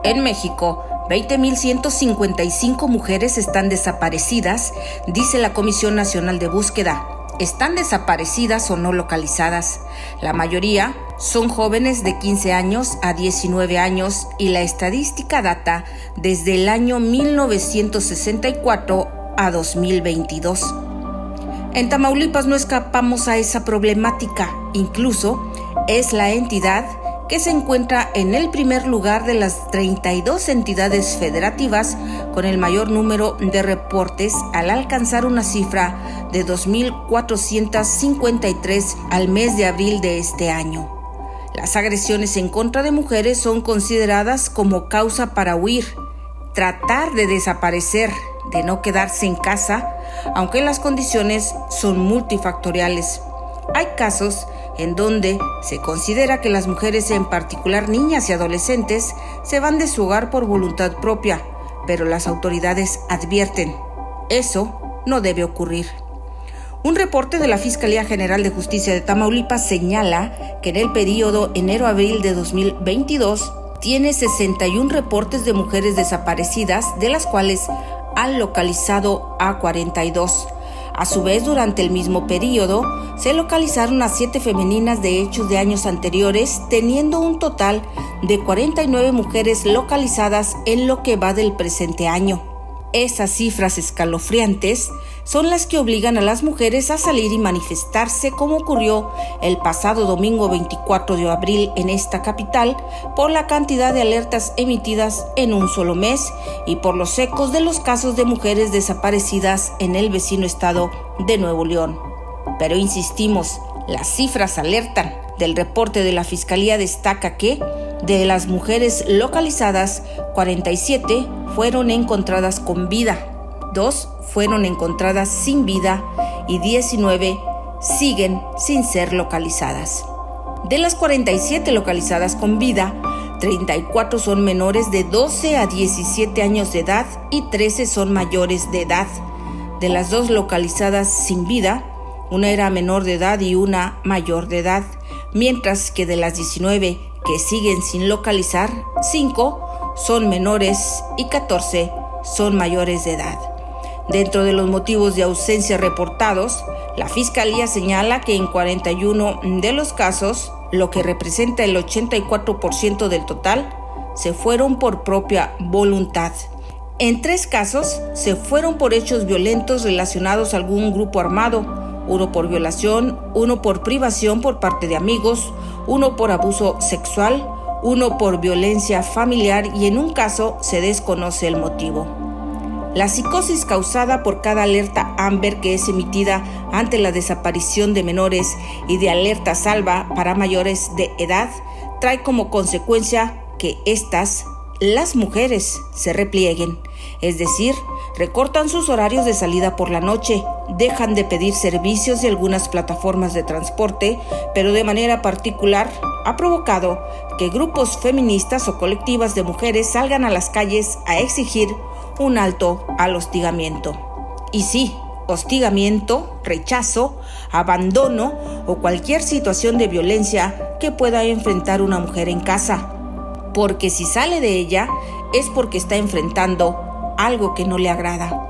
En México, 20.155 mujeres están desaparecidas, dice la Comisión Nacional de Búsqueda. Están desaparecidas o no localizadas. La mayoría son jóvenes de 15 años a 19 años y la estadística data desde el año 1964 a 2022. En Tamaulipas no escapamos a esa problemática, incluso es la entidad que se encuentra en el primer lugar de las 32 entidades federativas con el mayor número de reportes al alcanzar una cifra de 2.453 al mes de abril de este año. Las agresiones en contra de mujeres son consideradas como causa para huir, tratar de desaparecer, de no quedarse en casa, aunque las condiciones son multifactoriales. Hay casos en donde se considera que las mujeres, en particular niñas y adolescentes, se van de su hogar por voluntad propia, pero las autoridades advierten, eso no debe ocurrir. Un reporte de la Fiscalía General de Justicia de Tamaulipas señala que en el periodo enero-abril de 2022 tiene 61 reportes de mujeres desaparecidas, de las cuales han localizado a 42. A su vez, durante el mismo periodo, se localizaron a 7 femeninas de hechos de años anteriores, teniendo un total de 49 mujeres localizadas en lo que va del presente año. Esas cifras escalofriantes son las que obligan a las mujeres a salir y manifestarse, como ocurrió el pasado domingo 24 de abril en esta capital, por la cantidad de alertas emitidas en un solo mes y por los ecos de los casos de mujeres desaparecidas en el vecino estado de Nuevo León. Pero insistimos, las cifras alertan. Del reporte de la Fiscalía destaca que, de las mujeres localizadas, 47 fueron encontradas con vida, 2 fueron encontradas sin vida y 19 siguen sin ser localizadas. De las 47 localizadas con vida, 34 son menores de 12 a 17 años de edad y 13 son mayores de edad. De las 2 localizadas sin vida, una era menor de edad y una mayor de edad, mientras que de las 19 que siguen sin localizar, 5 son menores y 14 son mayores de edad. Dentro de los motivos de ausencia reportados, la Fiscalía señala que en 41 de los casos, lo que representa el 84% del total, se fueron por propia voluntad. En 3 casos, se fueron por hechos violentos relacionados a algún grupo armado, 1 por violación, 1 por privación por parte de amigos, 1 por abuso sexual, 1 por violencia familiar y en un caso se desconoce el motivo. La psicosis causada por cada alerta Amber que es emitida ante la desaparición de menores y de alerta salva para mayores de edad trae como consecuencia que las mujeres, se replieguen, es decir, recortan sus horarios de salida por la noche, dejan de pedir servicios de algunas plataformas de transporte, pero de manera particular ha provocado que grupos feministas o colectivas de mujeres salgan a las calles a exigir un alto al hostigamiento. Y sí, hostigamiento, rechazo, abandono o cualquier situación de violencia que pueda enfrentar una mujer en casa. Porque si sale de ella es porque está enfrentando algo que no le agrada.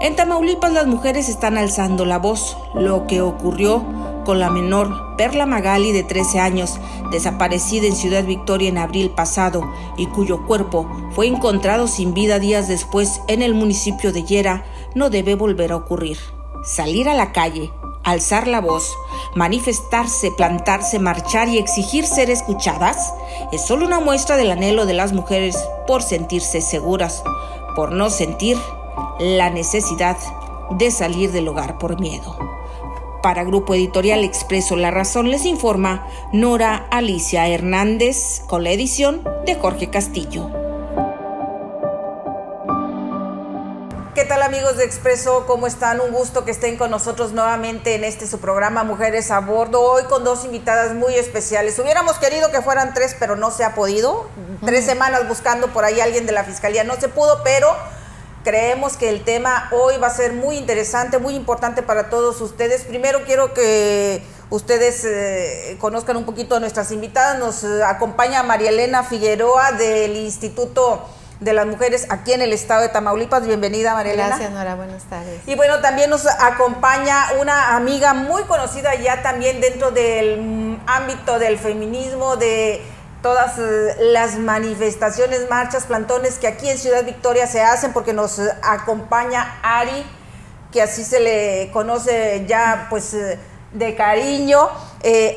En Tamaulipas las mujeres están alzando la voz. Lo que ocurrió con la menor Perla Magali de 13 años, desaparecida en Ciudad Victoria en abril pasado y cuyo cuerpo fue encontrado sin vida días después en el municipio de Llera, no debe volver a ocurrir. Salir a la calle, alzar la voz, manifestarse, plantarse, marchar y exigir ser escuchadas es solo una muestra del anhelo de las mujeres por sentirse seguras, por no sentir la necesidad de salir del hogar por miedo. Para Grupo Editorial Expreso La Razón les informa Nora Alicia Hernández con la edición de Jorge Castillo. ¿Qué tal, amigos de Expreso? ¿Cómo están? Un gusto que estén con nosotros nuevamente en su programa Mujeres a Bordo, hoy con 2 invitadas muy especiales. Hubiéramos querido que fueran 3, pero no se ha podido. 3 semanas buscando por ahí a alguien de la Fiscalía, no se pudo, pero creemos que el tema hoy va a ser muy interesante, muy importante para todos ustedes. Primero quiero que ustedes conozcan un poquito a nuestras invitadas. Nos acompaña María Elena Figueroa del Instituto de las Mujeres aquí en el estado de Tamaulipas. Bienvenida, María Elena. Gracias, Nora, buenas tardes. Y bueno, también nos acompaña una amiga muy conocida ya también dentro del ámbito del feminismo, de todas las manifestaciones, marchas, plantones que aquí en Ciudad Victoria se hacen, porque nos acompaña Ari, que así se le conoce ya pues de cariño,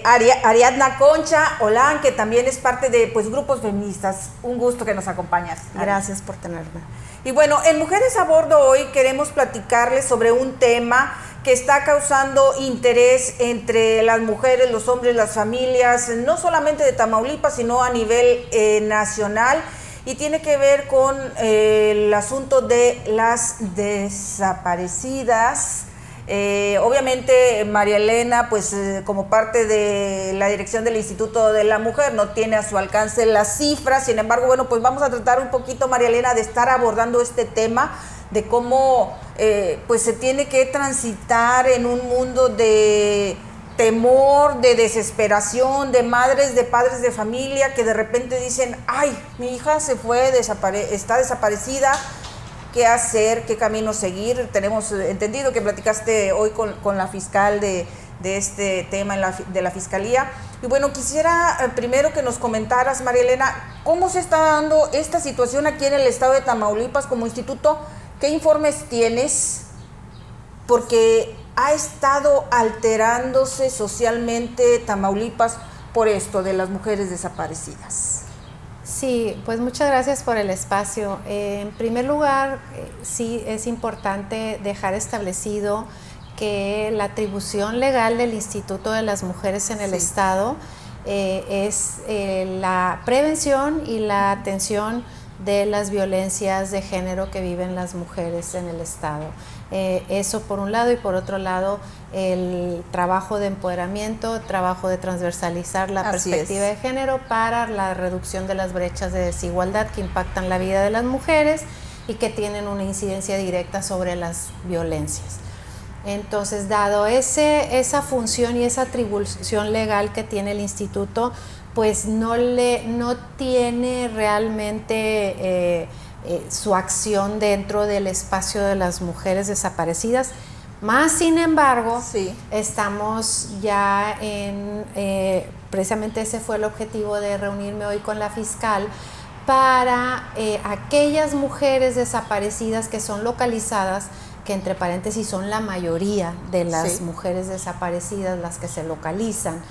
Ariadna Concha Olán, que también es parte de pues grupos feministas. Un gusto que nos acompañas. Gracias por tenerme. Y bueno, en Mujeres a Bordo hoy queremos platicarles sobre un tema que está causando interés entre las mujeres, los hombres, las familias, no solamente de Tamaulipas, sino a nivel nacional, y tiene que ver con el asunto de las desaparecidas. Obviamente María Elena, pues como parte de la dirección del Instituto de la Mujer, no tiene a su alcance las cifras. Sin embargo, bueno, pues vamos a tratar un poquito, María Elena, de estar abordando este tema, de cómo pues se tiene que transitar en un mundo de temor, de desesperación, de madres, de padres de familia que de repente dicen: ay, mi hija se fue, está desaparecida. ¿Qué hacer? ¿Qué camino seguir? Tenemos entendido que platicaste hoy con la fiscal de este tema de la Fiscalía. Y bueno, quisiera primero que nos comentaras, María Elena, ¿cómo se está dando esta situación aquí en el estado de Tamaulipas como instituto? ¿Qué informes tienes? Porque ha estado alterándose socialmente Tamaulipas por esto de las mujeres desaparecidas. Sí, pues muchas gracias por el espacio. En primer lugar, sí es importante dejar establecido que la atribución legal del Instituto de las Mujeres en el Estado es la prevención y la atención de las violencias de género que viven las mujeres en el Estado. Eso por un lado, y por otro lado el trabajo de empoderamiento, trabajo de transversalizar la perspectiva de género para la reducción de las brechas de desigualdad que impactan la vida de las mujeres y que tienen una incidencia directa sobre las violencias. Entonces, dado esa función y esa atribución legal que tiene el instituto, pues no tiene realmente su acción dentro del espacio de las mujeres desaparecidas. Más sin embargo, estamos ya precisamente ese fue el objetivo de reunirme hoy con la fiscal, para aquellas mujeres desaparecidas que son localizadas, que entre paréntesis son la mayoría de las mujeres desaparecidas las que se localizan,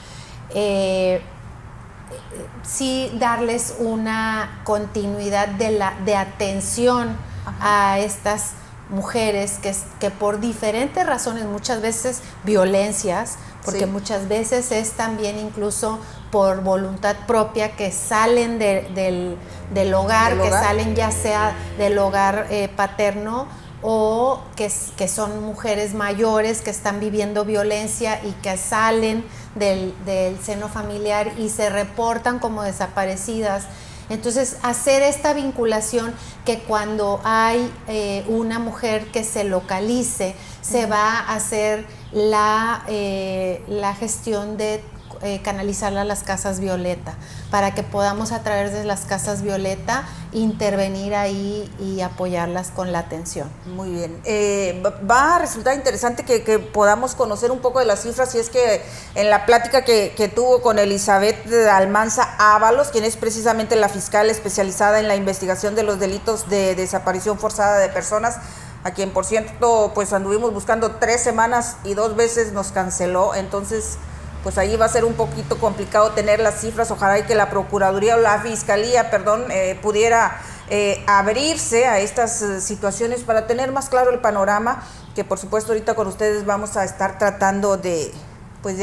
sí darles una continuidad de atención a estas mujeres que por diferentes razones, muchas veces violencias, porque muchas veces es también incluso por voluntad propia que salen del hogar, que salen ya sea del hogar paterno, o que son mujeres mayores que están viviendo violencia y que salen del seno familiar y se reportan como desaparecidas. Entonces, hacer esta vinculación, que cuando hay una mujer que se localice, se va a hacer la gestión de canalizarla a las casas Violeta, para que podamos a través de las casas Violeta intervenir ahí y apoyarlas con la atención. Muy bien. Va a resultar interesante que podamos conocer un poco de las cifras, y es que en la plática que tuvo con Elizabeth Almanza Ábalos, quien es precisamente la fiscal especializada en la investigación de los delitos de desaparición forzada de personas, a quien por cierto pues anduvimos buscando 3 semanas y 2 veces nos canceló. Entonces pues ahí va a ser un poquito complicado tener las cifras. Ojalá y que la Procuraduría o la Fiscalía, pudiera abrirse a estas situaciones para tener más claro el panorama, que por supuesto ahorita con ustedes vamos a estar tratando de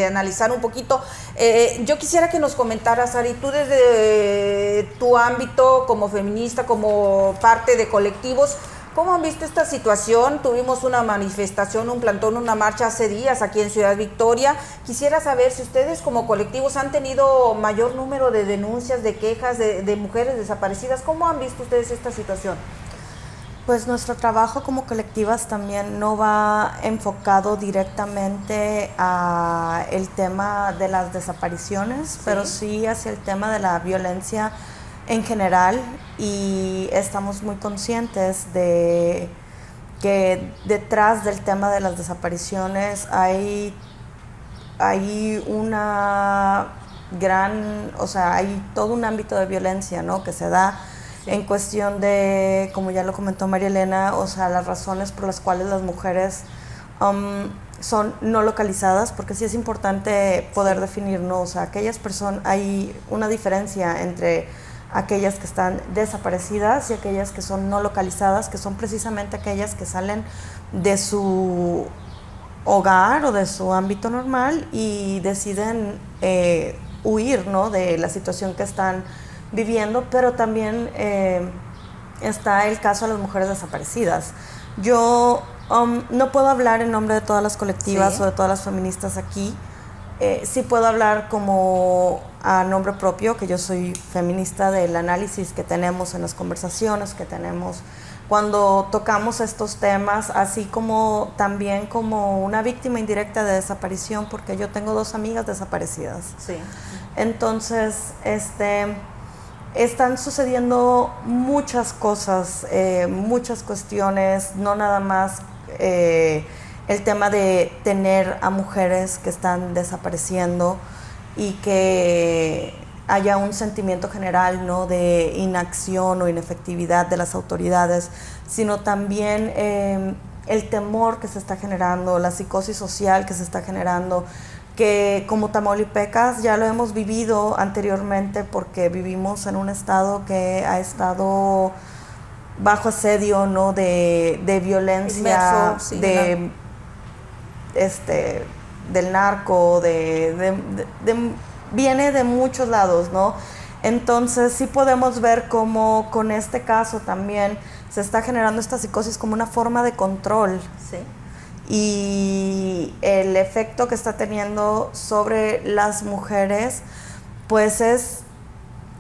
analizar un poquito. Yo quisiera que nos comentaras, Ari, tú desde tu ámbito como feminista, como parte de colectivos, ¿cómo han visto esta situación? Tuvimos una manifestación, un plantón, una marcha hace días aquí en Ciudad Victoria. Quisiera saber si ustedes como colectivos han tenido mayor número de denuncias, de quejas de mujeres desaparecidas. ¿Cómo han visto ustedes esta situación? Pues nuestro trabajo como colectivas también no va enfocado directamente a el tema de las desapariciones, pero sí hacia el tema de la violencia en general, y estamos muy conscientes de que detrás del tema de las desapariciones hay una gran, o sea, hay todo un ámbito de violencia, ¿no?, que se da en cuestión de, como ya lo comentó María Elena, o sea, las razones por las cuales las mujeres son no localizadas, porque sí es importante poder definir, ¿no? O sea, aquellas personas, hay una diferencia entre aquellas que están desaparecidas y aquellas que son no localizadas, que son precisamente aquellas que salen de su hogar o de su ámbito normal y deciden huir, ¿no?, de la situación que están viviendo, pero también está el caso de las mujeres desaparecidas. Yo no puedo hablar en nombre de todas las colectivas o de todas las feministas aquí. Sí puedo hablar como a nombre propio, que yo soy feminista, del análisis que tenemos en las conversaciones que tenemos cuando tocamos estos temas, así como también como una víctima indirecta de desaparición, porque yo tengo 2 amigas desaparecidas. Sí. Entonces, están sucediendo muchas cosas, muchas cuestiones, no nada más el tema de tener a mujeres que están desapareciendo y que haya un sentimiento general, ¿no?, de inacción o inefectividad de las autoridades, sino también el temor que se está generando, la psicosis social que se está generando, que como tamaulipecas ya lo hemos vivido anteriormente porque vivimos en un estado que ha estado bajo asedio, ¿no?, de violencia, del narco, viene de muchos lados, ¿no? Entonces sí podemos ver cómo con este caso también se está generando esta psicosis como una forma de control. Sí. Y el efecto que está teniendo sobre las mujeres, pues es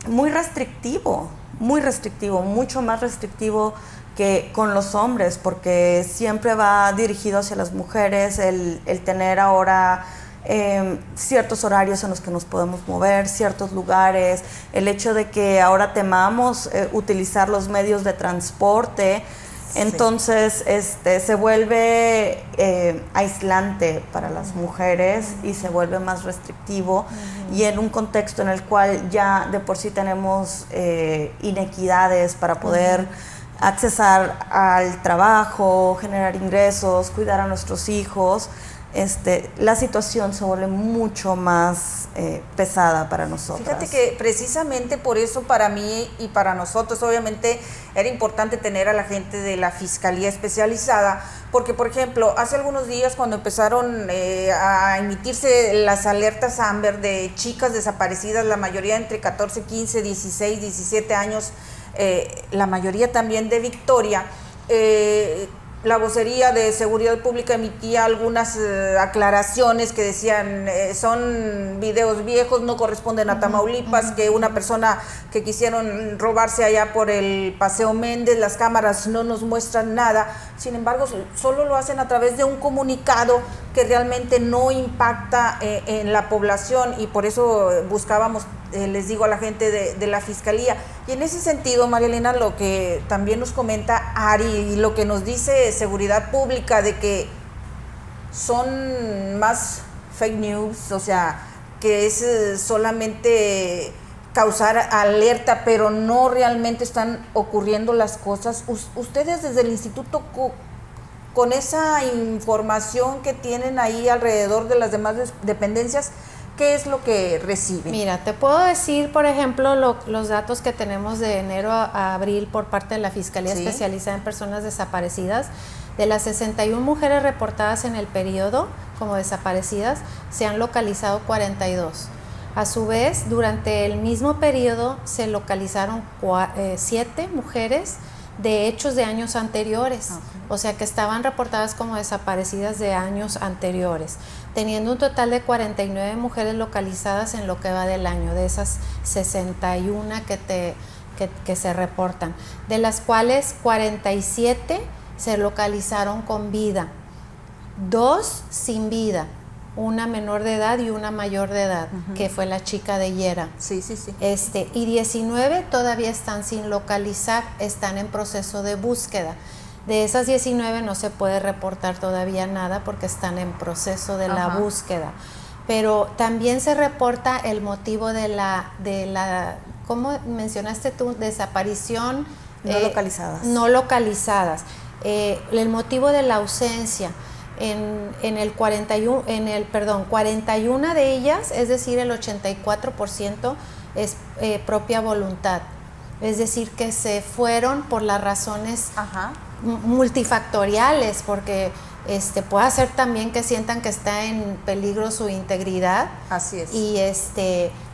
muy restrictivo, mucho más restrictivo que con los hombres, porque siempre va dirigido hacia las mujeres el tener ahora ciertos horarios en los que nos podemos mover, ciertos lugares, el hecho de que ahora temamos utilizar los medios de transporte. Entonces se vuelve aislante para las mujeres y se vuelve más restrictivo, y en un contexto en el cual ya de por sí tenemos inequidades para poder accesar al trabajo, generar ingresos, cuidar a nuestros hijos, la situación se vuelve mucho más pesada para nosotros. Fíjate que precisamente por eso para mí y para nosotros obviamente era importante tener a la gente de la Fiscalía Especializada, porque por ejemplo hace algunos días cuando empezaron a emitirse las alertas Amber de chicas desaparecidas, la mayoría entre 14, 15, 16, 17 años, la mayoría también de Victoria, la vocería de Seguridad Pública emitía algunas aclaraciones que decían son videos viejos, no corresponden a Tamaulipas, que una persona que quisieron robarse allá por el Paseo Méndez, las cámaras no nos muestran nada. Sin embargo, solo lo hacen a través de un comunicado que realmente no impacta en la población, y por eso buscábamos, les digo, a la gente de la Fiscalía. Y en ese sentido, María Elena, lo que también nos comenta Ari y lo que nos dice Seguridad Pública, de que son más fake news, o sea, que es solamente causar alerta, pero no realmente están ocurriendo las cosas. Ustedes desde el instituto, con esa información que tienen ahí alrededor de las demás dependencias, ¿qué es lo que reciben? Mira, te puedo decir, por ejemplo, los datos que tenemos de enero a abril por parte de la Fiscalía Especializada en Personas Desaparecidas. De las 61 mujeres reportadas en el periodo como desaparecidas, se han localizado 42. A su vez, durante el mismo periodo se localizaron 7 mujeres de hechos de años anteriores, o sea que estaban reportadas como desaparecidas de años anteriores, teniendo un total de 49 mujeres localizadas en lo que va del año, de esas 61 que se reportan, de las cuales 47 se localizaron con vida, 2 sin vida, una menor de edad y una mayor de edad, que fue la chica de Yera. Sí, sí, sí. Y 19 todavía están sin localizar, están en proceso de búsqueda. De esas 19 no se puede reportar todavía nada porque están en proceso de la búsqueda. Pero también se reporta el motivo de la ¿cómo mencionaste tú? Desaparición. No localizadas. No localizadas. El motivo de la ausencia. En el 41 de ellas, es decir, el 84% es propia voluntad. Es decir, que se fueron por las razones multifactoriales, porque puede ser también que sientan que está en peligro su integridad. Así es. Y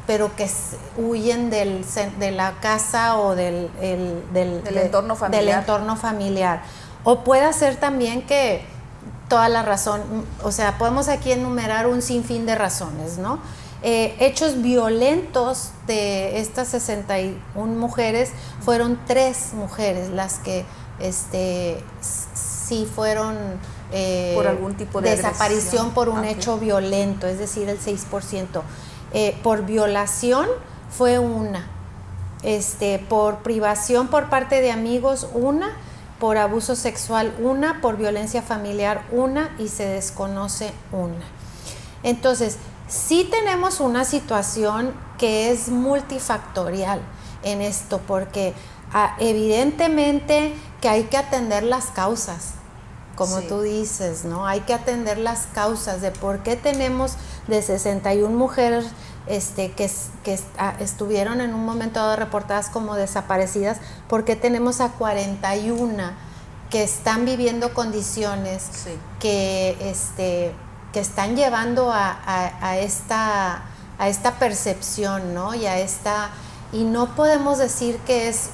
pero que huyen de la casa o del entorno familiar. Del entorno familiar. O puede ser también que toda la razón, o sea, podemos aquí enumerar un sinfín de razones, ¿no? Hechos violentos de estas 61 mujeres, fueron 3 mujeres las que sí fueron por algún tipo de desaparición agresión. Por un hecho violento, es decir, el 6%. Por violación fue una, por privación por parte de amigos una, por abuso sexual una, por violencia familiar una y se desconoce una. Entonces, sí tenemos una situación que es multifactorial en esto, porque evidentemente que hay que atender las causas, como tú dices, ¿no? Hay que atender las causas de por qué tenemos de 61 mujeres que estuvieron en un momento dado reportadas como desaparecidas, por qué tenemos a 41 que están viviendo condiciones que están llevando a esta percepción, ¿no? Y no podemos decir que es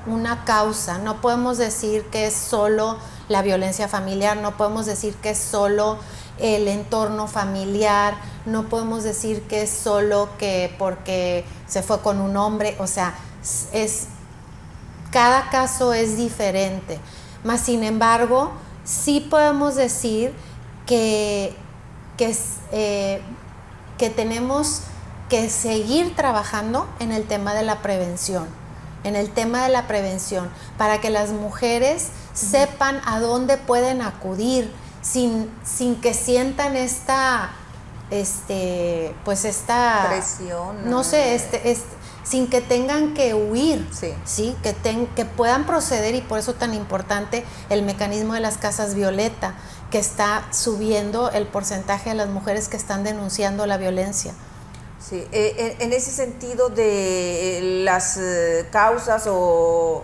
una causa, no podemos decir que es solo la violencia familiar, no podemos decir que es solo el entorno familiar, no podemos decir que es solo que porque se fue con un hombre, o sea, cada caso es diferente. Mas, sin embargo, sí podemos decir que tenemos que seguir trabajando en el tema de la prevención, para que las mujeres sepan a dónde pueden acudir sin que sientan esta presión, no sé, sin que tengan que huir, ¿sí? Que puedan proceder, y por eso tan importante el mecanismo de las casas violeta, que está subiendo el porcentaje de las mujeres que están denunciando la violencia. Sí, en ese sentido de las causas o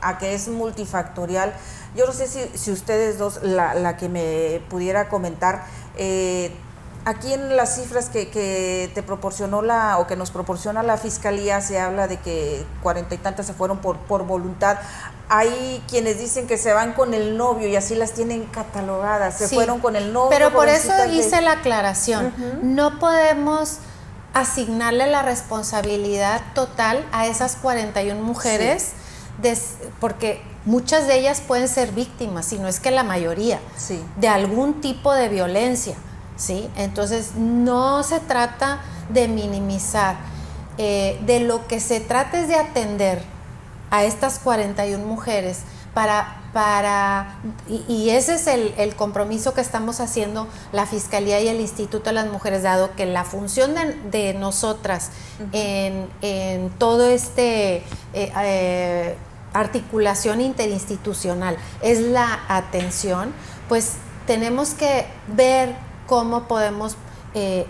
a que es multifactorial, yo no sé si ustedes dos, la que me pudiera comentar, aquí en las cifras que te proporcionó o que nos proporciona la Fiscalía, se habla de que 40 y tantas se fueron por voluntad. Hay quienes dicen que se van con el novio y así las tienen catalogadas, se fueron con el novio. Pero por eso hice la aclaración, no podemos asignarle la responsabilidad total a esas 41 mujeres, porque muchas de ellas pueden ser víctimas, si no es que la mayoría, de algún tipo de violencia, ¿sí? Entonces no se trata de minimizar, de lo que se trata es de atender a estas 41 mujeres y ese es el compromiso que estamos haciendo la Fiscalía y el Instituto de las Mujeres, dado que la función de nosotras en todo articulación interinstitucional es la atención, pues tenemos que ver cómo podemos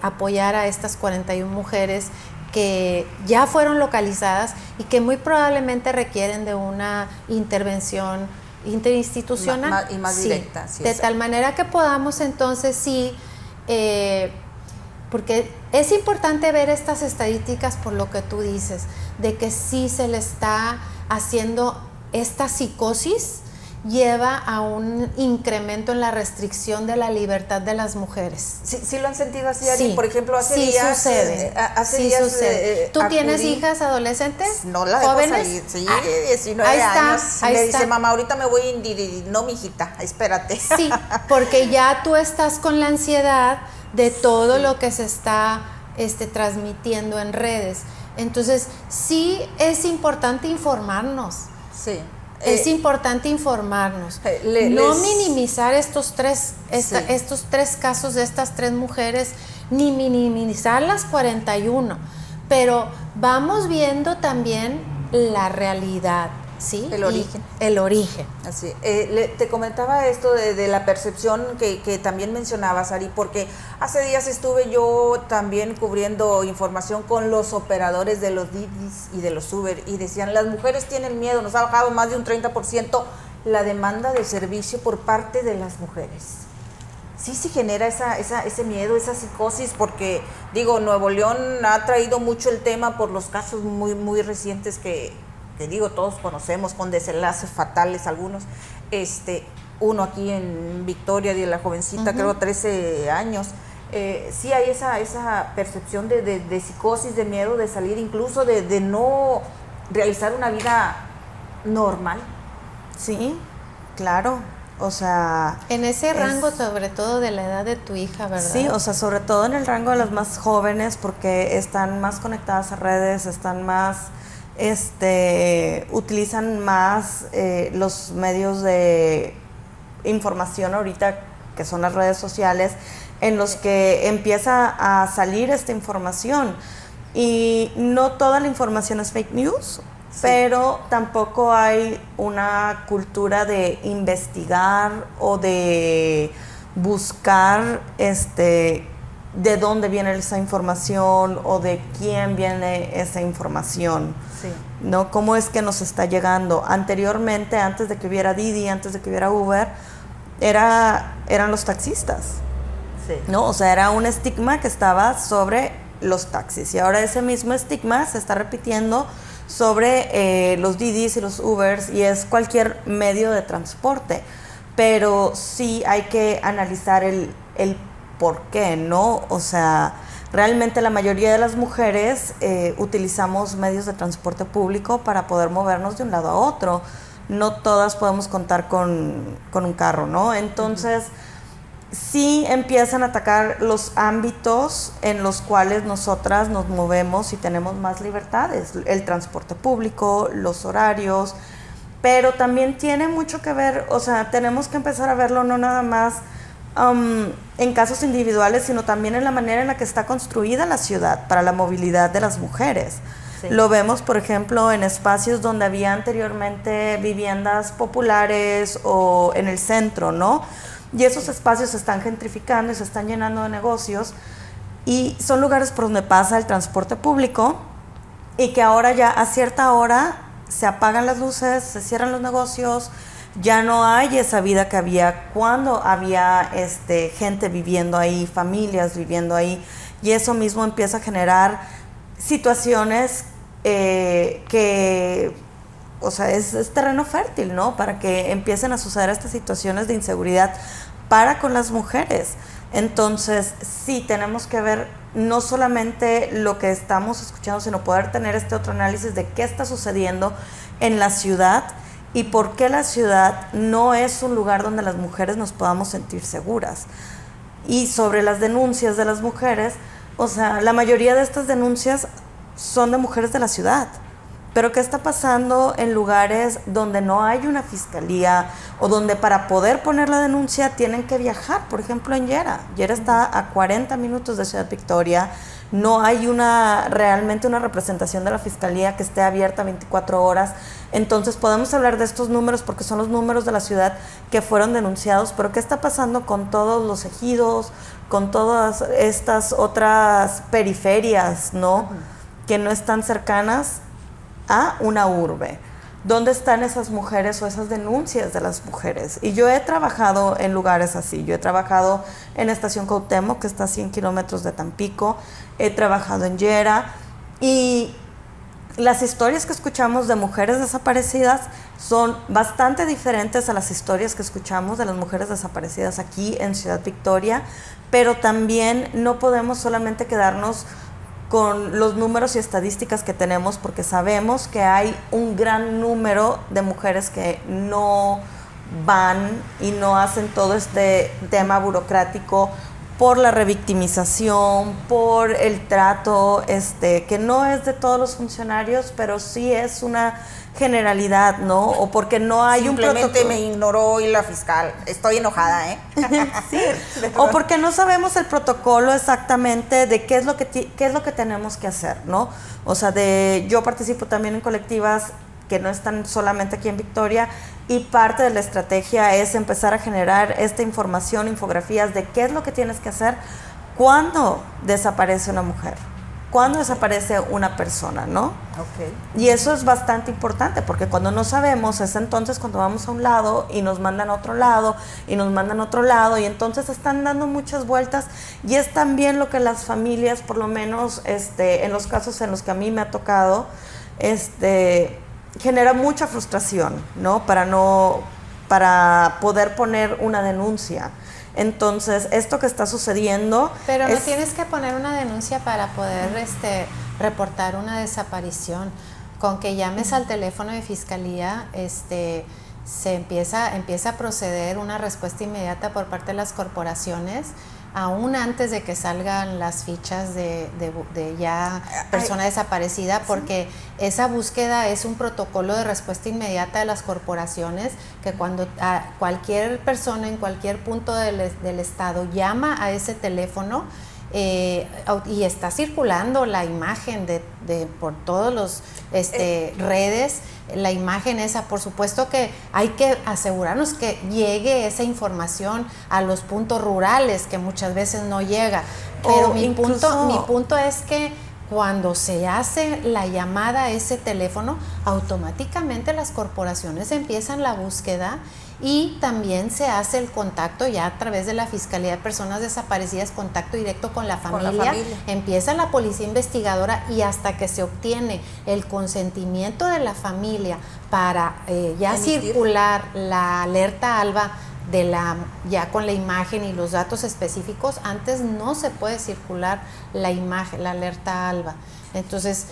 apoyar a estas 41 mujeres que ya fueron localizadas y que muy probablemente requieren de una intervención interinstitucional y más directa. De tal manera que podamos entonces porque es importante ver estas estadísticas por lo que tú dices, de que sí se le está haciendo esta psicosis lleva a un incremento en la restricción de la libertad de las mujeres. Sí lo han sentido así, Ari. Sí, por ejemplo, hace sí días sucede. hace Sí días sucede. ¿Tú tienes acudí. hijas adolescentes? No la dejo jóvenes. salir, sí, Ah, 19 ahí está, años. ahí Me está. dice, mamá, ahorita me voy a ir. No, mijita, espérate. Sí, porque ya tú estás con la ansiedad de todo lo que se está transmitiendo en redes. Entonces, sí es importante informarnos. Sí. Es importante informarnos. No minimizar estos tres casos de estas 3 mujeres, ni minimizar las 41, pero vamos viendo también la realidad, ¿sí? El origen. El origen. Así. Te comentaba esto de la percepción que también mencionabas, Ari, porque hace días estuve yo también cubriendo información con los operadores de los Didis y de los Uber y decían, las mujeres tienen miedo, nos ha bajado más de un 30% la demanda de servicio por parte de las mujeres. Sí genera ese miedo, esa psicosis, porque digo, Nuevo León ha traído mucho el tema por los casos muy, muy recientes que digo, todos conocemos, con desenlaces fatales algunos. Uno aquí en Victoria, de la jovencita, creo 13 años. Sí hay esa percepción de psicosis, de miedo, de salir, incluso de no realizar una vida normal. Sí, claro. O sea... En ese rango, sobre todo de la edad de tu hija, ¿verdad? Sí, o sea, sobre todo en el rango de las más jóvenes, porque están más conectadas a redes, están más... utilizan más los medios de información ahorita, que son las redes sociales, en los que empieza a salir esta información. Y no toda la información es fake news, pero tampoco hay una cultura de investigar o de buscar de dónde viene esa información o de quién viene esa información. Sí. ¿No? ¿Cómo es que nos está llegando? Anteriormente, antes de que hubiera Didi, antes de que hubiera Uber, eran los taxistas. Sí. ¿No? O sea, era un estigma que estaba sobre los taxis. Y ahora ese mismo estigma se está repitiendo sobre los Didis y los Ubers, y es cualquier medio de transporte. Pero sí hay que analizar el por qué, ¿no? O sea, realmente la mayoría de las mujeres utilizamos medios de transporte público para poder movernos de un lado a otro. No todas podemos contar con un carro, ¿no? Entonces, sí empiezan a atacar los ámbitos en los cuales nosotras nos movemos y tenemos más libertades. El transporte público, los horarios, pero también tiene mucho que ver, o sea, tenemos que empezar a verlo no nada más en casos individuales, sino también en la manera en la que está construida la ciudad para la movilidad de las mujeres. Sí. Lo vemos, por ejemplo, en espacios donde había anteriormente viviendas populares o en el centro, ¿no? Y esos espacios se están gentrificando y se están llenando de negocios, y son lugares por donde pasa el transporte público, y que ahora ya a cierta hora se apagan las luces, se cierran los negocios. Ya no hay esa vida que había cuando había gente viviendo ahí, familias viviendo ahí, y eso mismo empieza a generar situaciones que, o sea, es terreno fértil, ¿no? Para que empiecen a suceder estas situaciones de inseguridad para con las mujeres. Entonces, sí, tenemos que ver no solamente lo que estamos escuchando, sino poder tener este otro análisis de qué está sucediendo en la ciudad y por qué la ciudad no es un lugar donde las mujeres nos podamos sentir seguras. Y sobre las denuncias de las mujeres, o sea, la mayoría de estas denuncias son de mujeres de la ciudad. Pero ¿qué está pasando en lugares donde no hay una fiscalía o donde para poder poner la denuncia tienen que viajar? Por ejemplo, en Yera. Yera está a 40 minutos de Ciudad Victoria. No hay realmente una representación de la fiscalía que esté abierta 24 horas. Entonces podemos hablar de estos números porque son los números de la ciudad que fueron denunciados, pero ¿qué está pasando con todos los ejidos, con todas estas otras periferias, ¿no? Que no están cercanas a una urbe? ¿Dónde están esas mujeres o esas denuncias de las mujeres? Y yo he trabajado en lugares así. Yo he trabajado en Estación Cuauhtémoc, que está a 100 kilómetros de Tampico. He trabajado en Yera, y las historias que escuchamos de mujeres desaparecidas son bastante diferentes a las historias que escuchamos de las mujeres desaparecidas aquí en Ciudad Victoria, pero también no podemos solamente quedarnos con los números y estadísticas que tenemos, porque sabemos que hay un gran número de mujeres que no van y no hacen todo este tema burocrático por la revictimización, por el trato, que no es de todos los funcionarios, pero sí es una generalidad, ¿no? O porque no hay un protocolo. Simplemente me ignoró hoy la fiscal. Estoy enojada, ¿eh? Sí. O porque no sabemos el protocolo exactamente de qué es lo que tenemos que hacer, ¿no? O sea, yo participo también en colectivas que no están solamente aquí en Victoria, y parte de la estrategia es empezar a generar esta información, infografías de qué es lo que tienes que hacer cuando desaparece una mujer, cuando desaparece una persona, ¿no? Okay. Y eso es bastante importante, porque cuando no sabemos es entonces cuando vamos a un lado y nos mandan a otro lado y nos mandan a otro lado, y entonces están dando muchas vueltas, y es también lo que las familias, por lo menos en los casos en los que a mí me ha tocado, genera mucha frustración, ¿no? Para poder poner una denuncia. Entonces, esto que está sucediendo... Pero no tienes que poner una denuncia para poder reportar una desaparición. Con que llames al teléfono de fiscalía, se empieza a proceder una respuesta inmediata por parte de las corporaciones, aún antes de que salgan las fichas de ya persona desaparecida, porque esa búsqueda es un protocolo de respuesta inmediata de las corporaciones, que cuando cualquier persona en cualquier punto del estado llama a ese teléfono, y está circulando la imagen por todos los redes, la imagen esa, por supuesto que hay que asegurarnos que llegue esa información a los puntos rurales, que muchas veces no llega, pero mi punto es que cuando se hace la llamada a ese teléfono, automáticamente las corporaciones empiezan la búsqueda, y también se hace el contacto ya a través de la Fiscalía de Personas Desaparecidas, contacto directo con la familia. Empieza la policía investigadora, y hasta que se obtiene el consentimiento de la familia para circular la alerta ALBA ya con la imagen y los datos específicos, antes no se puede circular la imagen, la alerta ALBA. Entonces,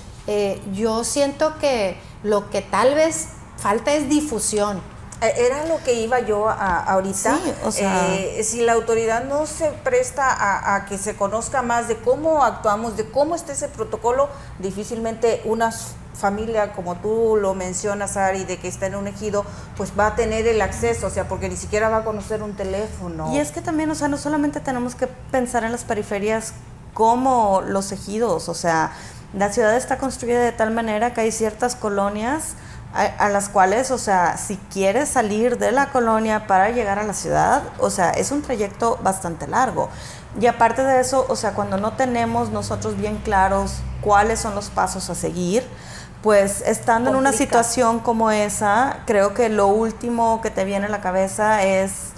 yo siento que lo que tal vez falta es difusión. Era lo que iba yo ahorita. Sí, o sea, si la autoridad no se presta a que se conozca más de cómo actuamos, de cómo está ese protocolo, difícilmente una familia, como tú lo mencionas, Ari, de que está en un ejido, pues va a tener el acceso, o sea, porque ni siquiera va a conocer un teléfono. Y es que también, o sea, no solamente tenemos que pensar en las periferias como los ejidos, o sea, la ciudad está construida de tal manera que hay ciertas colonias a las cuales, o sea, si quieres salir de la colonia para llegar a la ciudad, o sea, es un trayecto bastante largo. Y aparte de eso, o sea, cuando no tenemos nosotros bien claros cuáles son los pasos a seguir, pues estando en una situación como esa, creo que lo último que te viene a la cabeza es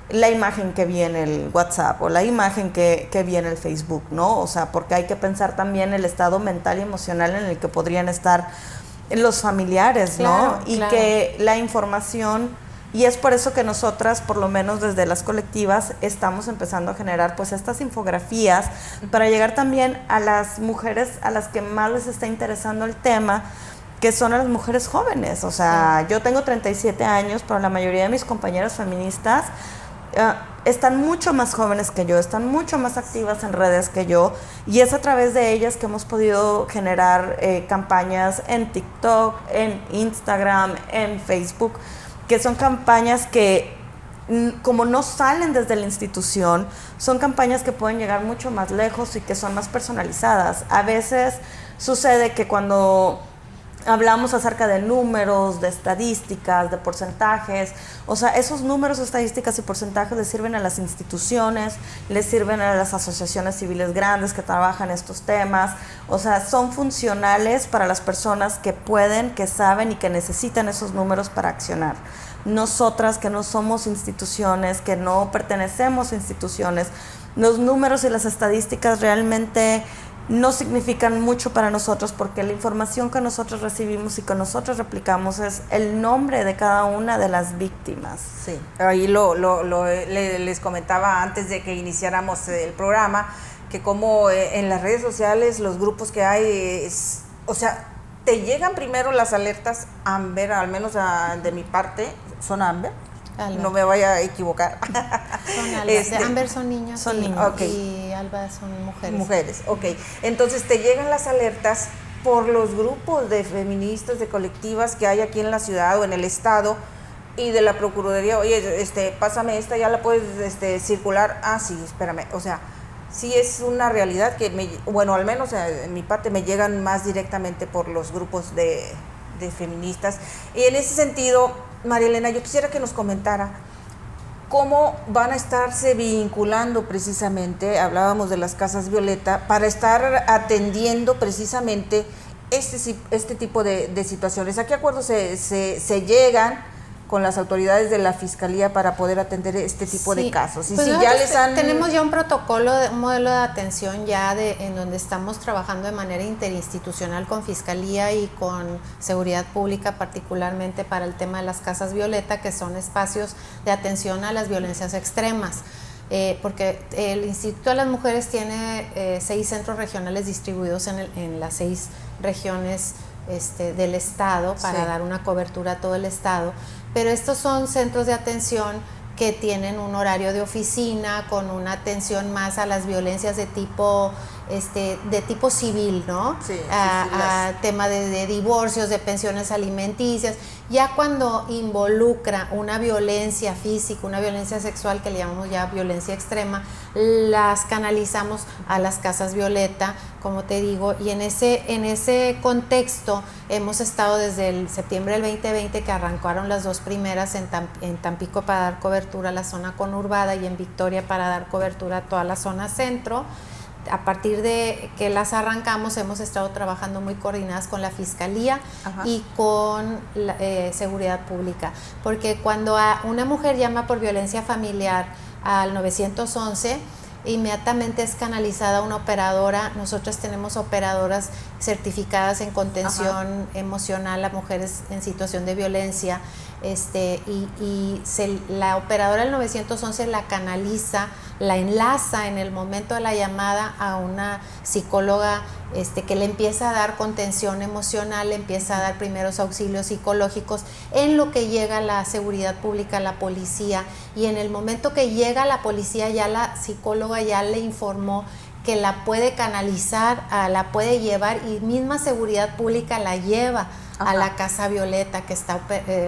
la imagen que vi en el WhatsApp o la imagen que vi en el Facebook, ¿no? O sea, porque hay que pensar también el estado mental y emocional en el que podrían estar los familiares, ¿no? Y que la información, y es por eso que nosotras, por lo menos desde las colectivas, estamos empezando a generar pues estas infografías para llegar también a las mujeres a las que más les está interesando el tema, que son a las mujeres jóvenes. O sea, yo tengo 37 años, pero la mayoría de mis compañeras feministas están mucho más jóvenes que yo, están mucho más activas en redes que yo, y es a través de ellas que hemos podido generar campañas en TikTok, en Instagram, en Facebook, que son campañas que, como no salen desde la institución, son campañas que pueden llegar mucho más lejos y que son más personalizadas. A veces sucede que cuando hablamos acerca de números, de estadísticas, de porcentajes, o sea, esos números, estadísticas y porcentajes les sirven a las instituciones, les sirven a las asociaciones civiles grandes que trabajan estos temas, o sea, son funcionales para las personas que pueden, que saben y que necesitan esos números para accionar. Nosotras que no somos instituciones, que no pertenecemos a instituciones, los números y las estadísticas realmente no significan mucho para nosotros, porque la información que nosotros recibimos y que nosotros replicamos es el nombre de cada una de las víctimas. Sí, ahí les comentaba antes de que iniciáramos el programa, que como en las redes sociales, los grupos que hay, o sea, te llegan primero las alertas Amber, al menos de mi parte, ¿son Amber? Alba. No me vaya a equivocar. Son Alba. Amber son niños, son niños. Okay. Y Alba son mujeres. Mujeres, ok. Entonces te llegan las alertas por los grupos de feministas, de colectivas que hay aquí en la ciudad o en el estado, y de la Procuraduría, oye, pásame esta, ya la puedes circular. Ah, sí, espérame. O sea, sí es una realidad que, bueno, al menos en mi parte me llegan más directamente por los grupos de feministas. Y en ese sentido, María Elena, yo quisiera que nos comentara cómo van a estarse vinculando precisamente, hablábamos de las Casas Violeta, para estar atendiendo precisamente este tipo de situaciones. ¿A qué acuerdos se llegan con las autoridades de la Fiscalía para poder atender este tipo de casos? Y pues si ya les han... Tenemos ya un protocolo, un modelo de atención ya en donde estamos trabajando de manera interinstitucional con Fiscalía y con Seguridad Pública, particularmente para el tema de las Casas Violeta, que son espacios de atención a las violencias extremas. Porque el Instituto de las Mujeres tiene 6 centros regionales distribuidos en las 6 regiones del estado para dar una cobertura a todo el estado, pero estos son centros de atención que tienen un horario de oficina con una atención más a las violencias de tipo civil, ¿no? Sí, a tema de divorcios, de pensiones alimenticias. Ya cuando involucra una violencia física, una violencia sexual que le llamamos ya violencia extrema, las canalizamos a las Casas Violeta, como te digo, y en ese contexto hemos estado desde el septiembre del 2020, que arrancaron las 2 primeras en Tampico para dar cobertura a la zona conurbada y en Victoria para dar cobertura a toda la zona centro. A partir de que las arrancamos hemos estado trabajando muy coordinadas con la Fiscalía y con la, Seguridad Pública, porque cuando una mujer llama por violencia familiar al 911, inmediatamente es canalizada a una operadora. Nosotras tenemos operadoras certificadas en contención emocional a mujeres en situación de violencia, la operadora del 911 la canaliza, la enlaza en el momento de la llamada a una psicóloga que le empieza a dar contención emocional, le empieza a dar primeros auxilios psicológicos, en lo que llega la Seguridad Pública, la policía, y en el momento que llega la policía ya la psicóloga ya le informó que la puede canalizar, la puede llevar, y misma Seguridad Pública la lleva a la Casa Violeta, que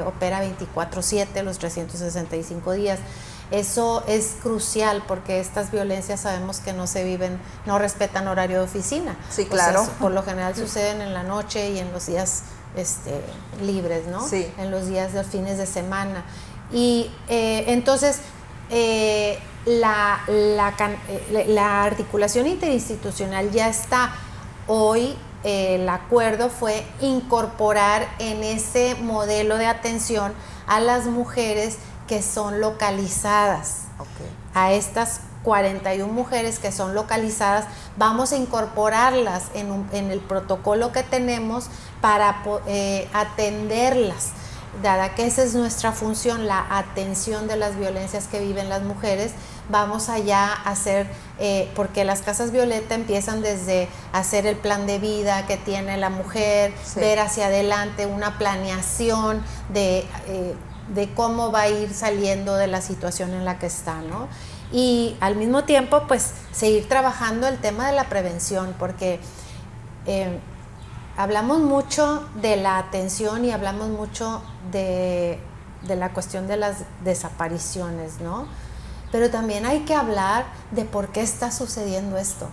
opera 24/7 los 365 días. Eso es crucial porque estas violencias sabemos que no se viven, no respetan horario de oficina. Sí, claro. O sea, por lo general suceden en la noche y en los días libres, ¿no? Sí. En los días de fines de semana. Y entonces la articulación interinstitucional ya está. Hoy el acuerdo fue incorporar en ese modelo de atención a las mujeres que son localizadas. A estas 41 mujeres que son localizadas, vamos a incorporarlas en el protocolo que tenemos para atenderlas, dada que esa es nuestra función, la atención de las violencias que viven las mujeres. Vamos allá a hacer, porque las Casas Violeta empiezan desde hacer el plan de vida que tiene la mujer, ver hacia adelante, una planeación de cómo va a ir saliendo de la situación en la que está, ¿no? Y al mismo tiempo, pues, seguir trabajando el tema de la prevención, porque hablamos mucho de la atención y hablamos mucho de la cuestión de las desapariciones, ¿no? Pero también hay que hablar de por qué está sucediendo esto.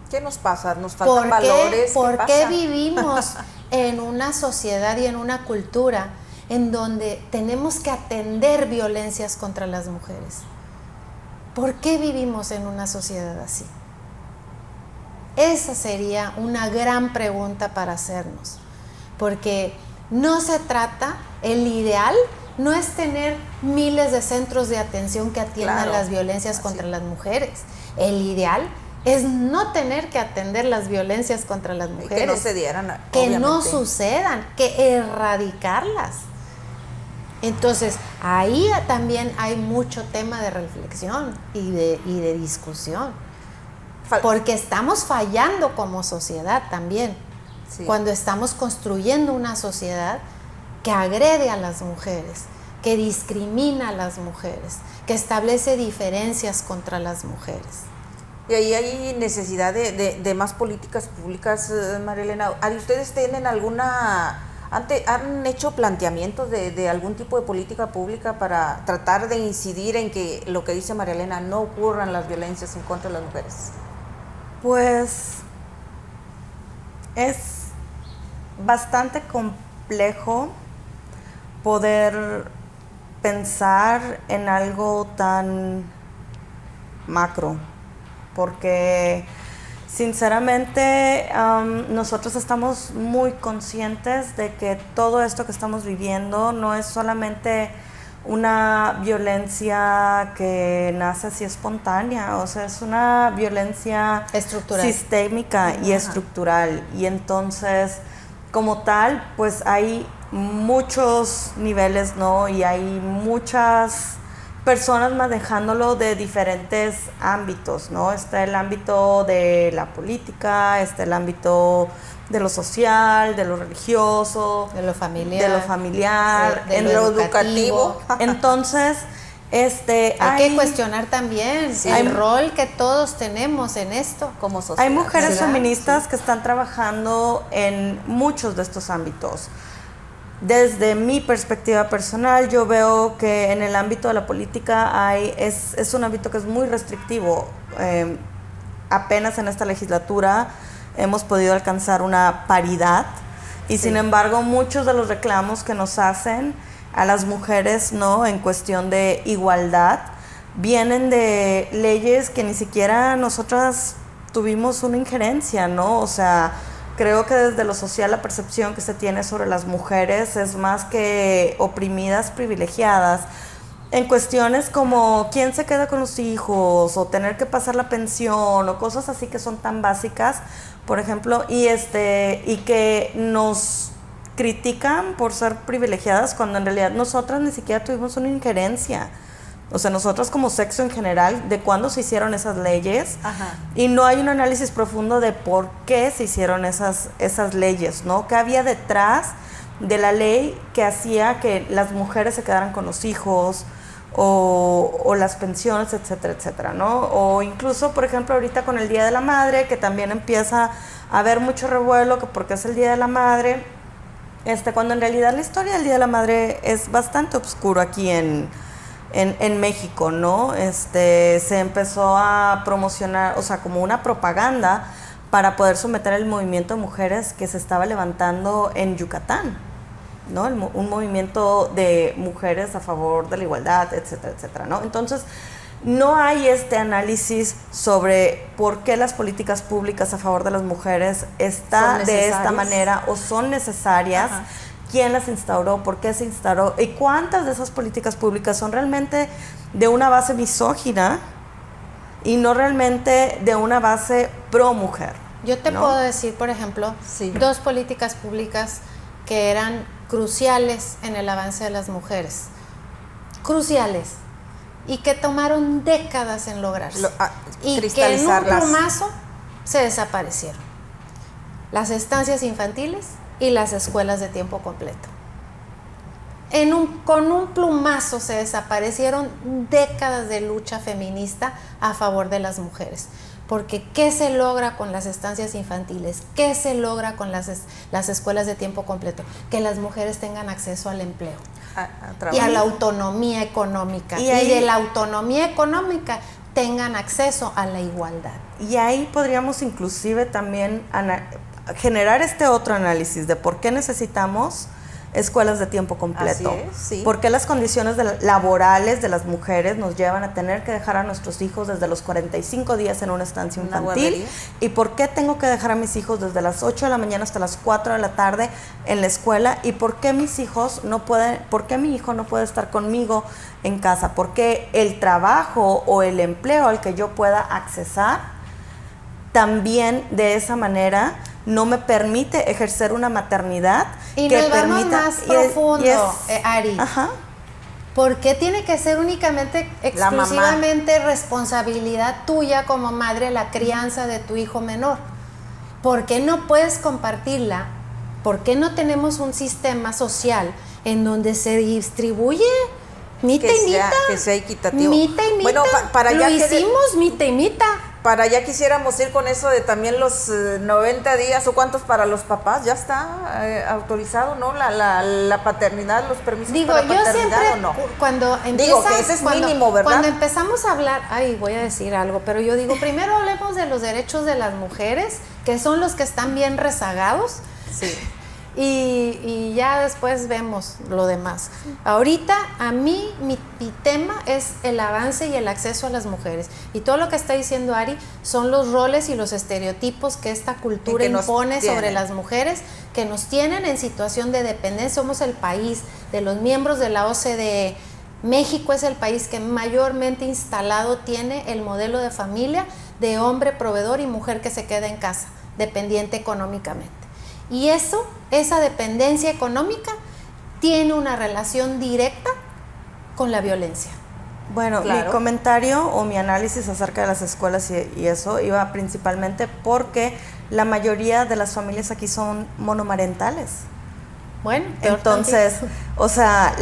¿Qué nos pasa? ¿Nos faltan valores? ¿Por qué vivimos en una sociedad y en una cultura en donde tenemos que atender violencias contra las mujeres? ¿Por qué vivimos en una sociedad así? Esa sería una gran pregunta para hacernos, porque no se trata, el ideal no es tener miles de centros de atención que atiendan las violencias contra las mujeres. El ideal es no tener que atender las violencias contra las mujeres. Y que no se dieran, que obviamente. no sucedan, que erradicarlas. Entonces, ahí también hay mucho tema de reflexión y de discusión. Porque estamos fallando como sociedad también. Sí. Cuando estamos construyendo una sociedad que agrede a las mujeres, que discrimina a las mujeres, que establece diferencias contra las mujeres. Y ahí hay necesidad de más políticas públicas, María Elena. ¿Ustedes tienen han hecho planteamientos de algún tipo de política pública para tratar de incidir en que lo que dice María Elena, no ocurran las violencias en contra de las mujeres? Pues es bastante complejo poder pensar en algo tan macro, porque sinceramente nosotros estamos muy conscientes de que todo esto que estamos viviendo no es solamente una violencia que nace así espontánea, o sea, es una violencia estructural, sistémica y estructural, y entonces como tal pues hay muchos niveles, ¿no? Y hay muchas personas manejándolo de diferentes ámbitos, ¿no? Está el ámbito de la política, está el ámbito de lo social, de lo religioso, de lo familiar, de lo educativo. Entonces, hay que cuestionar también el rol que todos tenemos en esto como sociedad. Hay mujeres feministas que están trabajando en muchos de estos ámbitos. Desde mi perspectiva personal, yo veo que en el ámbito de la política es un ámbito que es muy restrictivo. Apenas en esta legislatura hemos podido alcanzar una paridad y sin embargo muchos de los reclamos que nos hacen a las mujeres, ¿no?, en cuestión de igualdad, vienen de leyes que ni siquiera nosotras tuvimos una injerencia, ¿no? O sea, creo que desde lo social la percepción que se tiene sobre las mujeres es más que oprimidas, privilegiadas, en cuestiones como quién se queda con los hijos o tener que pasar la pensión o cosas así que son tan básicas, por ejemplo, y que nos critican por ser privilegiadas cuando en realidad nosotras ni siquiera tuvimos una injerencia. O sea, nosotros como sexo en general, de cuándo se hicieron esas leyes. Ajá. Y no hay un análisis profundo de por qué se hicieron esas leyes, ¿no? ¿Qué había detrás de la ley que hacía que las mujeres se quedaran con los hijos o las pensiones, etcétera, etcétera, ¿no? O incluso, por ejemplo, ahorita con el Día de la Madre, que también empieza a haber mucho revuelo, que porque es el Día de la Madre, cuando en realidad la historia del Día de la Madre es bastante oscuro aquí en México, ¿no? Se empezó a promocionar, o sea, como una propaganda para poder someter el movimiento de mujeres que se estaba levantando en Yucatán, ¿no? Un movimiento de mujeres a favor de la igualdad, etcétera, etcétera, ¿no? Entonces, no hay análisis sobre por qué las políticas públicas a favor de las mujeres están de esta manera o son necesarias. Ajá. ¿Quién las instauró? ¿Por qué se instauró? ¿Y cuántas de esas políticas públicas son realmente de una base misógina y no realmente de una base pro mujer? Yo te puedo decir, por ejemplo, dos políticas públicas que eran cruciales en el avance de las mujeres. Cruciales. Y que tomaron décadas en lograrse. Y que en un plumazo se desaparecieron. Las estancias infantiles y las escuelas de tiempo completo. Con un plumazo se desaparecieron décadas de lucha feminista a favor de las mujeres. Porque ¿qué se logra con las estancias infantiles? ¿Qué se logra con las escuelas de tiempo completo? Que las mujeres tengan acceso al empleo y a la autonomía económica. Y de la autonomía económica tengan acceso a la igualdad. Y ahí podríamos inclusive también generar otro análisis de por qué necesitamos escuelas de tiempo completo. Así es, sí. ¿Por qué las condiciones laborales de las mujeres nos llevan a tener que dejar a nuestros hijos desde los 45 días en una estancia infantil? ¿Y por qué tengo que dejar a mis hijos desde las 8 de la mañana hasta las 4 de la tarde en la escuela? ¿Y por qué mi hijo no puede estar conmigo en casa? ¿Por qué el trabajo o el empleo al que yo pueda accesar también de esa manera no me permite ejercer una maternidad y que nos vamos permita más profundo, Ari. Ajá. ¿Por qué tiene que ser únicamente, exclusivamente responsabilidad tuya como madre la crianza de tu hijo menor? ¿Por qué no puedes compartirla? ¿Por qué no tenemos un sistema social en donde se distribuye mita y mita? Que sea equitativo. Mita y mita. Bueno, para lo ya hicimos mita y mita. Para ya quisiéramos ir con eso de también los 90 días o cuántos para los papás, ya está autorizado, ¿no? La paternidad, los permisos para paternidad, yo siempre, ¿o no? cuando digo que ese es mínimo, ¿verdad? Cuando empezamos a hablar, voy a decir algo, pero yo digo, primero hablemos de los derechos de las mujeres, que son los que están bien rezagados. Sí. Y ya después vemos lo demás. Ahorita a mí mi tema es el avance y el acceso a las mujeres. Y todo lo que está diciendo Ari son los roles y los estereotipos que esta cultura impone sobre las mujeres, que nos tienen en situación de dependencia. Somos el país de los miembros de la OCDE. México es el país que mayormente instalado tiene el modelo de familia de hombre proveedor y mujer que se queda en casa, dependiente económicamente. Y esa dependencia económica tiene una relación directa con la violencia. Bueno, claro. Mi comentario o mi análisis acerca de las escuelas y eso iba principalmente porque la mayoría de las familias aquí son monomarentales. Bueno, entonces, o sea,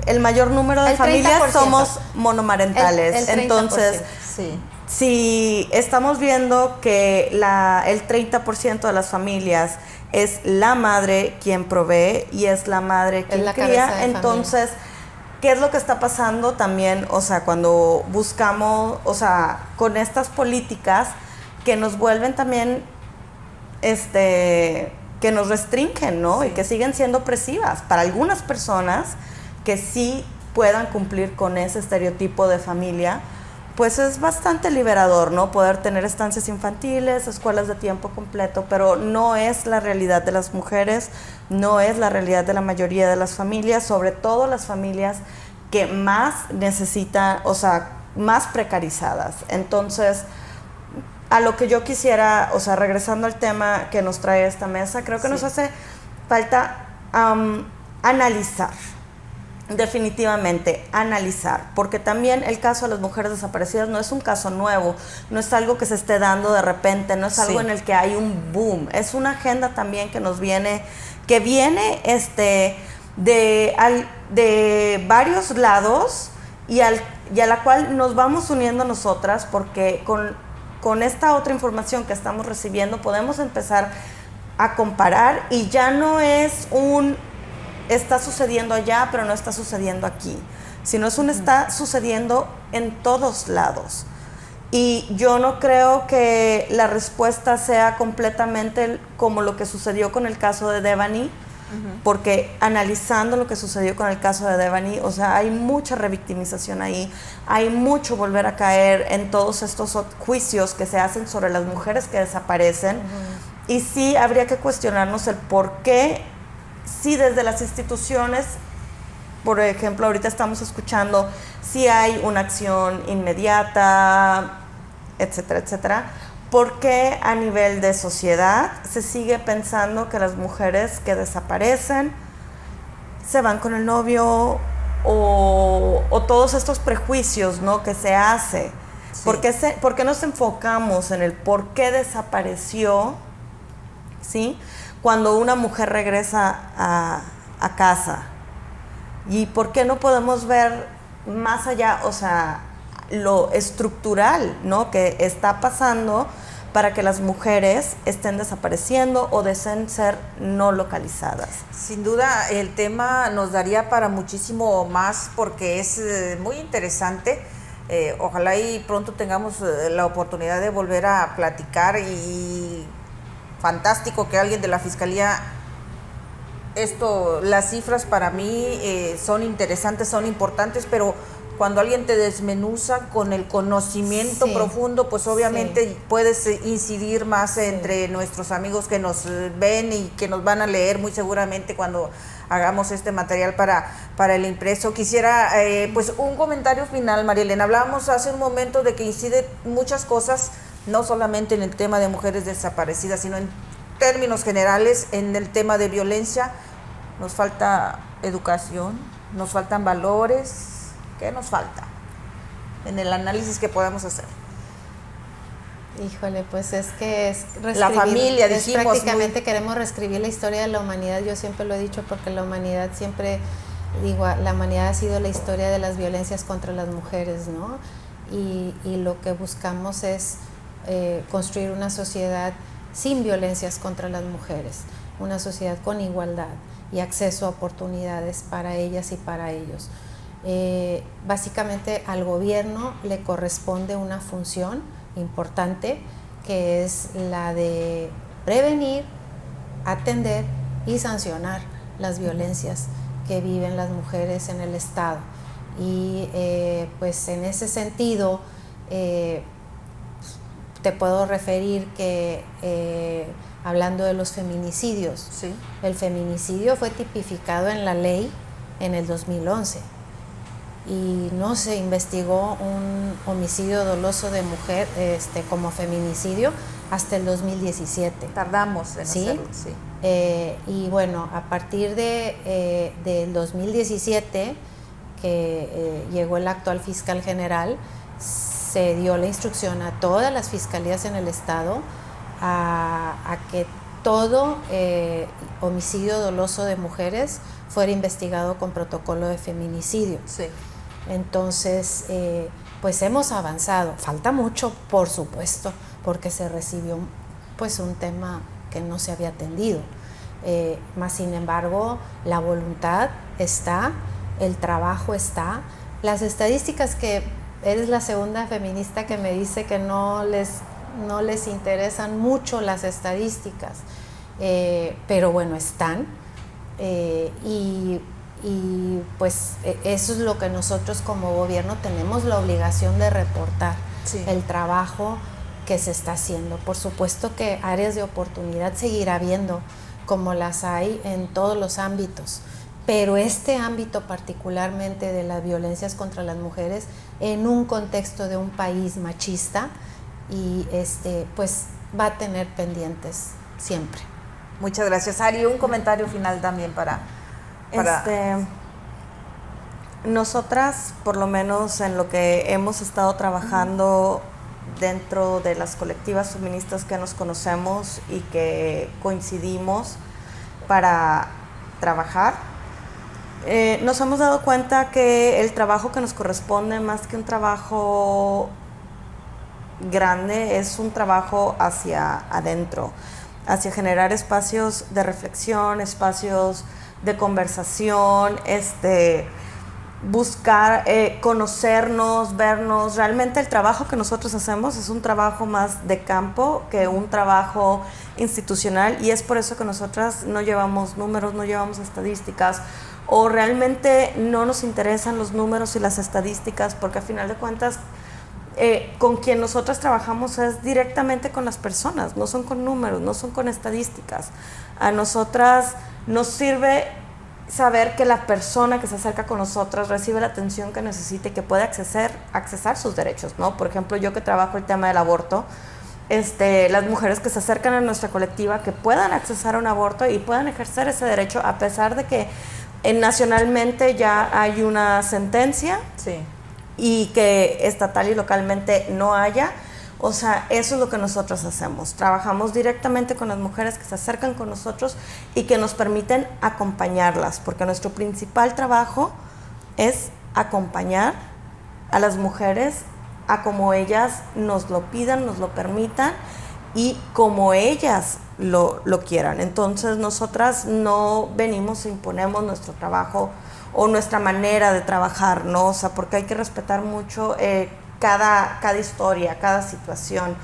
el mayor número de familias somos monomarentales. El 30%. Entonces, sí. Si estamos viendo que el 30% de las familias es la madre quien provee y es la madre quien cría, entonces, ¿qué es lo que está pasando también? O sea, cuando buscamos, o sea, con estas políticas que nos vuelven también, que nos restringen, ¿no? Sí. Y que siguen siendo opresivas para algunas personas que sí puedan cumplir con ese estereotipo de familia. Pues es bastante liberador, ¿no? Poder tener estancias infantiles, escuelas de tiempo completo, pero no es la realidad de las mujeres, no es la realidad de la mayoría de las familias, sobre todo las familias que más necesitan, o sea, más precarizadas. Entonces, a lo que yo quisiera, o sea, regresando al tema que nos trae esta mesa, creo que nos hace falta analizar. Definitivamente, analizar, porque también el caso de las mujeres desaparecidas no es un caso nuevo, no es algo que se esté dando de repente, no es algo en el que hay un boom, es una agenda también que nos viene, de varios lados y a la cual nos vamos uniendo nosotras, porque con esta otra información que estamos recibiendo podemos empezar a comparar y ya no es está sucediendo allá, pero no está sucediendo aquí, sino está sucediendo en todos lados. Y yo no creo que la respuesta sea completamente como lo que sucedió con el caso de Devani, porque analizando lo que sucedió con el caso de Devani, o sea, hay mucha revictimización ahí, hay mucho volver a caer en todos estos juicios que se hacen sobre las mujeres que desaparecen, y sí habría que cuestionarnos el por qué. Sí, desde las instituciones, por ejemplo, ahorita estamos escuchando si hay una acción inmediata, etcétera, etcétera. ¿Por qué a nivel de sociedad se sigue pensando que las mujeres que desaparecen se van con el novio o todos estos prejuicios, ¿no?, que se hace? Sí. ¿Por qué nos enfocamos en el por qué desapareció? ¿Sí? Cuando una mujer regresa a casa. ¿Y por qué no podemos ver más allá, o sea, lo estructural, ¿no?, que está pasando para que las mujeres estén desapareciendo o deseen ser no localizadas? Sin duda, el tema nos daría para muchísimo más porque es muy interesante. Ojalá y pronto tengamos la oportunidad de volver a platicar y fantástico que alguien de la Fiscalía, las cifras para mí son interesantes, son importantes, pero cuando alguien te desmenuza con el conocimiento profundo, pues obviamente puedes incidir más entre nuestros amigos que nos ven y que nos van a leer muy seguramente cuando hagamos este material para el impreso. Quisiera pues un comentario final, María Elena. Hablábamos hace un momento de que incide muchas cosas no solamente en el tema de mujeres desaparecidas, sino en términos generales, en el tema de violencia, nos falta educación, nos faltan valores. ¿Qué nos falta en el análisis que podamos hacer? Híjole, pues es que es la familia, dijimos. Prácticamente queremos reescribir la historia de la humanidad. Yo siempre lo he dicho porque la humanidad siempre, la humanidad ha sido la historia de las violencias contra las mujeres, ¿no? Y lo que buscamos es construir una sociedad sin violencias contra las mujeres, una sociedad con igualdad y acceso a oportunidades para ellas y para ellos. Básicamente al gobierno le corresponde una función importante, que es la de prevenir, atender y sancionar las violencias que viven las mujeres en el Estado. Y pues en ese sentido te puedo referir que hablando de los feminicidios, sí. El feminicidio fue tipificado en la ley en el 2011 y no se investigó un homicidio doloso de mujer como feminicidio hasta el 2017. Tardamos en hacerlo, sí. Y bueno, a partir del 2017, que llegó el actual fiscal general, se dio la instrucción a todas las fiscalías en el estado a que todo homicidio doloso de mujeres fuera investigado con protocolo de feminicidio. Sí. Entonces, pues hemos avanzado. Falta mucho, por supuesto, porque se recibió pues un tema que no se había atendido. Más sin embargo, la voluntad está, el trabajo está. Las estadísticas, que eres la segunda feminista que me dice que no les interesan mucho las estadísticas, pero bueno, están. Y pues eso es lo que nosotros como gobierno tenemos la obligación de reportar, sí. El trabajo que se está haciendo. Por supuesto que áreas de oportunidad seguirá habiendo, como las hay en todos los ámbitos, pero este ámbito particularmente de las violencias contra las mujeres en un contexto de un país machista, y pues va a tener pendientes siempre. Muchas gracias, Ari. Un comentario final también para... Nosotras, por lo menos en lo que hemos estado trabajando dentro de las colectivas feministas que nos conocemos y que coincidimos para trabajar, nos hemos dado cuenta que el trabajo que nos corresponde, más que un trabajo grande, es un trabajo hacia adentro, hacia generar espacios de reflexión, espacios de conversación, buscar conocernos, vernos. Realmente el trabajo que nosotros hacemos es un trabajo más de campo que un trabajo institucional, y es por eso que nosotras no llevamos números, no llevamos estadísticas, o realmente no nos interesan los números y las estadísticas, porque a final de cuentas con quien nosotras trabajamos es directamente con las personas, no son con números, no son con estadísticas. A nosotras nos sirve saber que la persona que se acerca con nosotras recibe la atención que necesita y que puede accesar sus derechos, ¿no? Por ejemplo, yo que trabajo el tema del aborto, las mujeres que se acercan a nuestra colectiva, que puedan accesar a un aborto y puedan ejercer ese derecho, a pesar de que nacionalmente ya hay una sentencia, sí, y que estatal y localmente no haya. O sea, eso es lo que nosotros hacemos. Trabajamos directamente con las mujeres que se acercan con nosotros y que nos permiten acompañarlas, porque nuestro principal trabajo es acompañar a las mujeres a como ellas nos lo pidan, nos lo permitan y como ellas lo quieran. Entonces, nosotras no venimos e imponemos nuestro trabajo o nuestra manera de trabajar, ¿no? O sea, porque hay que respetar mucho cada historia, cada situación.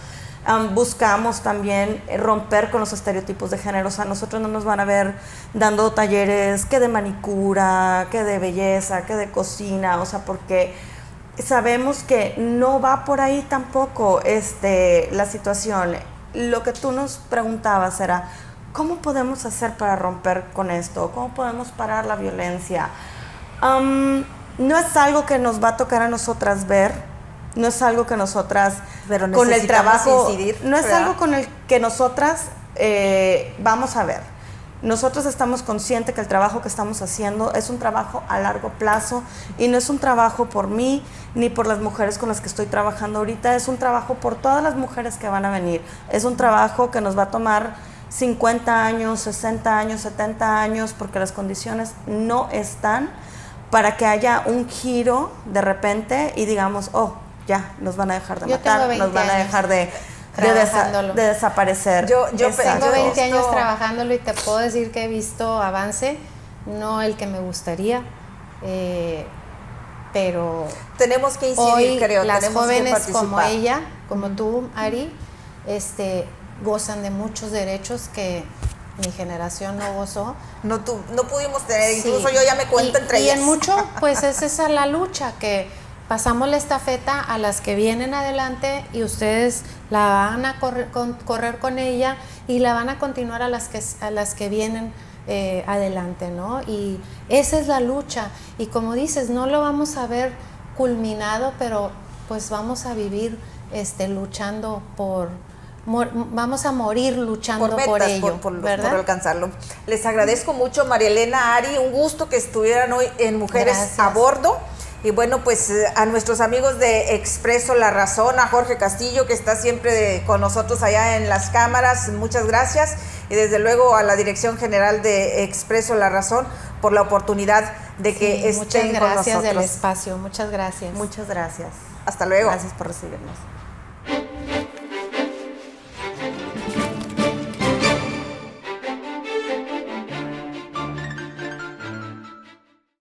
Buscamos también romper con los estereotipos de género. O sea, nosotros no nos van a ver dando talleres que de manicura, que de belleza, que de cocina, o sea, porque sabemos que no va por ahí tampoco la situación. Lo que tú nos preguntabas era, ¿cómo podemos hacer para romper con esto? ¿Cómo podemos parar la violencia? No es algo que nos va a tocar a nosotras ver, no es algo que nosotras Pero con el necesitamos trabajo, incidir, no es ¿verdad? algo con el que nosotras vamos a ver. Nosotros estamos conscientes que el trabajo que estamos haciendo es un trabajo a largo plazo y no es un trabajo por mí ni por las mujeres con las que estoy trabajando ahorita, es un trabajo por todas las mujeres que van a venir. Es un trabajo que nos va a tomar 50 años, 60 años, 70 años, porque las condiciones no están para que haya un giro de repente y digamos, oh, ya, nos van a dejar de matar, nos van a dejar de desaparecer. Yo tengo 20 años trabajándolo y te puedo decir que he visto avance, no el que me gustaría, pero tenemos que incidir, hoy creo, las tenemos jóvenes que participar. como ella, como tú, Ari, gozan de muchos derechos que mi generación no gozó. No pudimos tener, Sí. incluso yo ya me cuento entre ellas. Y en mucho, pues es esa la lucha, que pasamos la estafeta a las que vienen adelante y ustedes la van a correr con ella y la van a continuar a las que vienen adelante, ¿no? Y esa es la lucha. Y como dices, no lo vamos a ver culminado, pero pues vamos a vivir luchando vamos a morir luchando por ello, ¿verdad? Por alcanzarlo. Les agradezco mucho, María Elena, Ari, un gusto que estuvieran hoy en Mujeres Gracias. a Bordo. Y bueno, pues a nuestros amigos de Expreso La Razón, a Jorge Castillo, que está siempre con nosotros allá en las cámaras, muchas gracias. Y desde luego a la Dirección General de Expreso La Razón por la oportunidad de que estén con nosotros. Muchas gracias del espacio, muchas gracias. Muchas gracias. Hasta luego. Gracias por recibirnos.